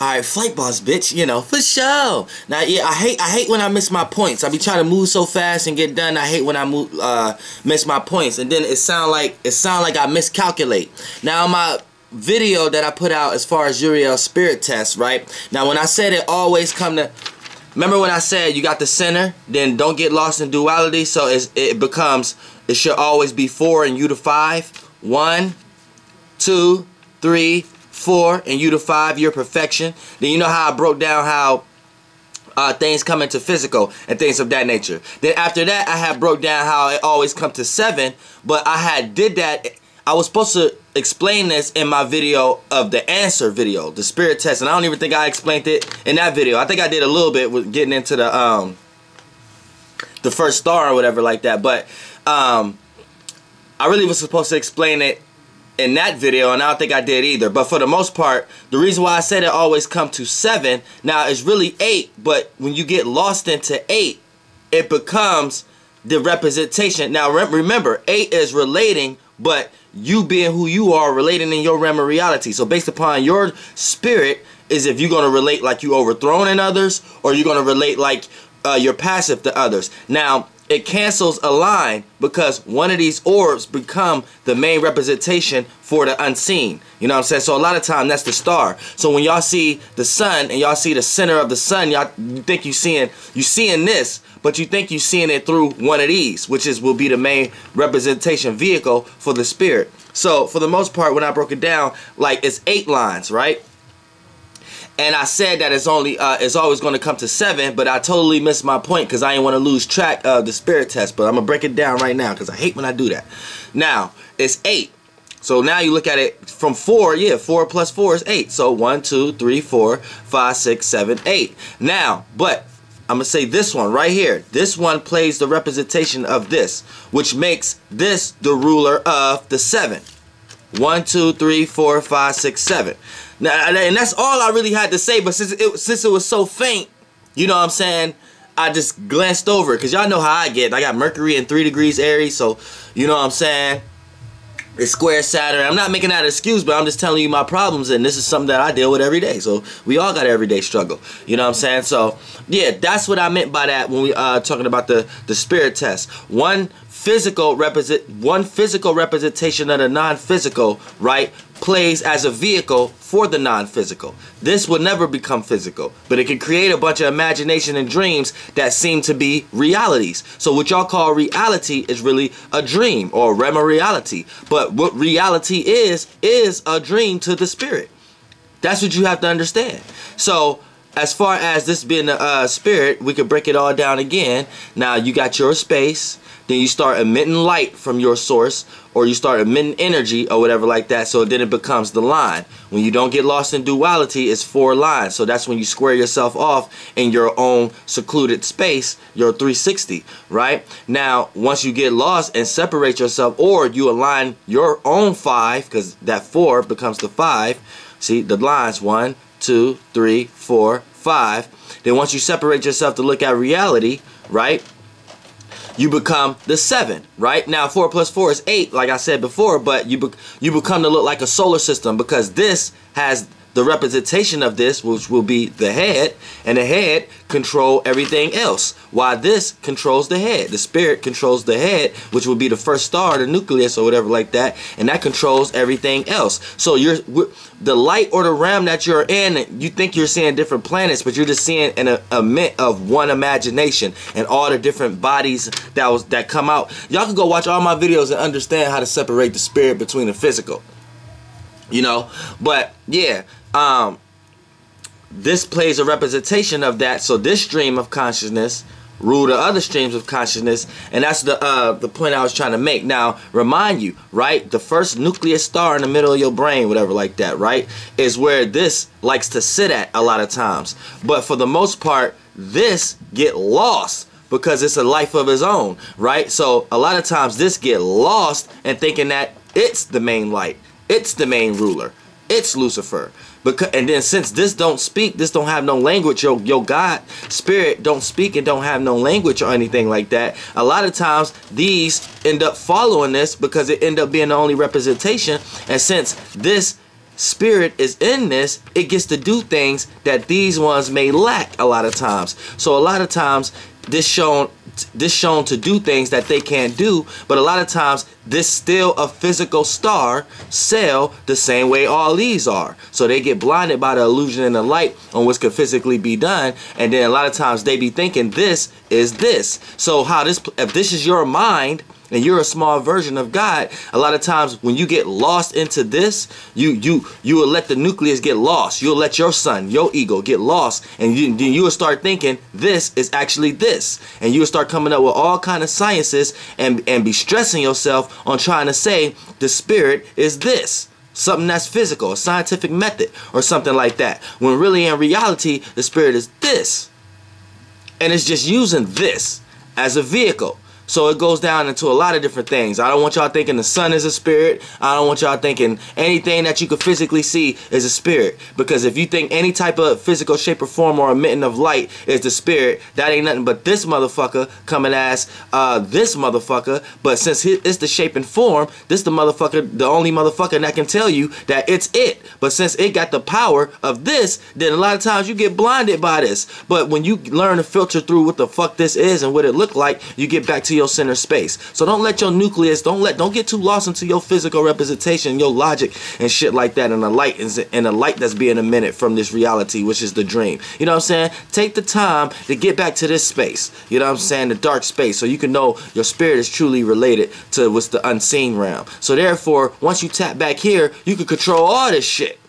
Alright, flight boss, bitch, you know, for sure. Now, yeah, I hate when I miss my points. I be trying to move so fast and get done. I hate when I miss my points, and then it sound like I miscalculate. Now, my video that I put out as far as Uriel's spirit test, right? Now, when I said it always come to, remember when I said you got the center, then don't get lost in duality. So it should always be 4 and U to 5. 1, 2, 3, 4, and U to 5, your perfection. Then you know how I broke down how things come into physical and things of that nature. Then after that, I had broke down how it always come to 7, but I had did that. I was supposed to explain this in my video of the answer video, the spirit test, and I don't even think I explained it in that video. I think I did a little bit with getting into the first star or whatever like that, but I really was supposed to explain it in that video, and I don't think I did either. But for the most part, the reason why I said it always come to 7, now it's really 8, but when you get lost into 8, it becomes the representation. Now remember, 8 is relating, but you being who you are, relating in your realm of reality. So based upon your spirit is if you're going to relate like you overthrown in others, or you're going to relate like you're passive to others. Now it cancels a line because one of these orbs become the main representation for the unseen. You know what I'm saying? So a lot of time that's the star. So when y'all see the sun and y'all see the center of the sun, you think you seeing this, but you think you seeing it through one of these, which will be the main representation vehicle for the spirit. So for the most part, when I broke it down, like it's 8 lines, right? And I said that it's always going to come to 7, but I totally missed my point because I didn't want to lose track of the spirit test. But I'm going to break it down right now because I hate when I do that. Now, it's 8. So now you look at it from 4. Yeah, 4 plus 4 is 8. So 1, 2, 3, 4, 5, 6, 7, 8. Now, but I'm going to say this one right here. This one plays the representation of this, which makes this the ruler of the 7. 1, 2, 3, 4, 5, 6, 7. Now, and that's all I really had to say, but since it was so faint, you know what I'm saying, I just glanced over it, because y'all know how I get. I got Mercury in 3 degrees Aries, so you know what I'm saying, it's square Saturn. I'm not making that an excuse, but I'm just telling you my problems, and this is something that I deal with every day, so we all got an everyday struggle, you know what I'm saying? So yeah, that's what I meant by that when we talking about the spirit test. One physical representation of the non-physical, right, plays as a vehicle for the non-physical. This will never become physical, but it can create a bunch of imagination and dreams that seem to be realities. So what y'all call reality is really a dream or a realm of reality. But what reality is a dream to the spirit. That's what you have to understand. So as far as this being a spirit, we could break it all down again. Now you got your space. Then you start emitting light from your source, or you start emitting energy or whatever like that, so then it becomes the line. When you don't get lost in duality, it's 4 lines. So that's when you square yourself off in your own secluded space, your 360, right? Now, once you get lost and separate yourself, or you align your own 5, because that 4 becomes the 5. See, the lines 1, 2, 3, 4, 5. Then once you separate yourself to look at reality, right, you become the 7, right? Now 4 plus 4 is 8, like I said before, but you become to look like a solar system, because this has the representation of this, which will be the head, and the head control everything else, while this controls the head. The spirit controls the head, which will be the first star, the nucleus or whatever like that, and that controls everything else. So the light or the realm that you're in, you think you're seeing different planets, but you're just seeing a mint of one imagination and all the different bodies that come out. Y'all can go watch all my videos and understand how to separate the spirit between the physical, you know. But yeah, this plays a representation of that. So this stream of consciousness rule the other streams of consciousness, and that's the point I was trying to make. Now, remind you, right, the first nucleus star in the middle of your brain, whatever like that, right, is where this likes to sit at a lot of times. But for the most part, this get lost because it's a life of its own, right? So a lot of times this get lost and thinking that it's the main light, it's the main ruler, it's Lucifer. And then since this don't speak, this don't have no language, your God spirit don't speak and don't have no language or anything like that, a lot of times these end up following this because it end up being the only representation. And since this spirit is in this, it gets to do things that these ones may lack a lot of times. So a lot of times this shown to do things that they can't do, but a lot of times this still a physical star cell the same way all these are. So they get blinded by the illusion and the light on what could physically be done, and then a lot of times they be thinking this is this. So how this, if this is your mind and you're a small version of God, a lot of times when you get lost into this, you will let the nucleus get lost. You'll let your son, your ego get lost, and you will start thinking this is actually this, and you will start coming up with all kind of sciences and be stressing yourself on trying to say the spirit is this. Something that's physical, a scientific method or something like that. When really in reality, the spirit is this. And it's just using this as a vehicle. So it goes down into a lot of different things. I don't want y'all thinking the sun is a spirit. I don't want y'all thinking anything that you could physically see is a spirit. Because if you think any type of physical shape or form or emitting of light is the spirit, that ain't nothing but this motherfucker coming as this motherfucker. But since it's the shape and form, this the motherfucker, the only motherfucker that can tell you that it's it. But since it got the power of this, then a lot of times you get blinded by this. But when you learn to filter through what the fuck this is and what it look like, you get back to your center space. So don't let your nucleus, don't get too lost into your physical representation, your logic and shit like that, and the light that's being emitted from this reality, which is the dream. You know what I'm saying? Take the time to get back to this space. You know what I'm saying? The dark space, so you can know your spirit is truly related to what's the unseen realm. So therefore, once you tap back here, you can control all this shit.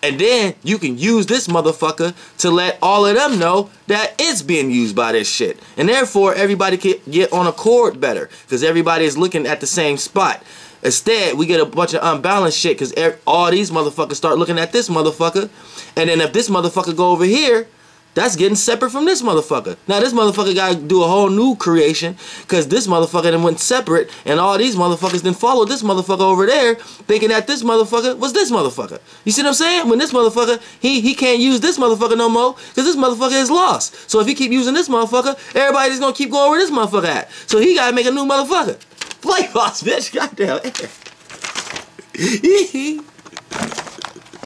And then you can use this motherfucker to let all of them know that it's being used by this shit. And therefore, everybody can get on accord better, because everybody is looking at the same spot. Instead, we get a bunch of unbalanced shit because all these motherfuckers start looking at this motherfucker. And then if this motherfucker go over here, that's getting separate from this motherfucker. Now this motherfucker got to do a whole new creation, because this motherfucker then went separate, and all these motherfuckers then followed this motherfucker over there, thinking that this motherfucker was this motherfucker. You see what I'm saying? When this motherfucker, he can't use this motherfucker no more, because this motherfucker is lost. So if he keep using this motherfucker, everybody's gonna keep going where this motherfucker at. So he gotta make a new motherfucker. Like boss, bitch, goddamn.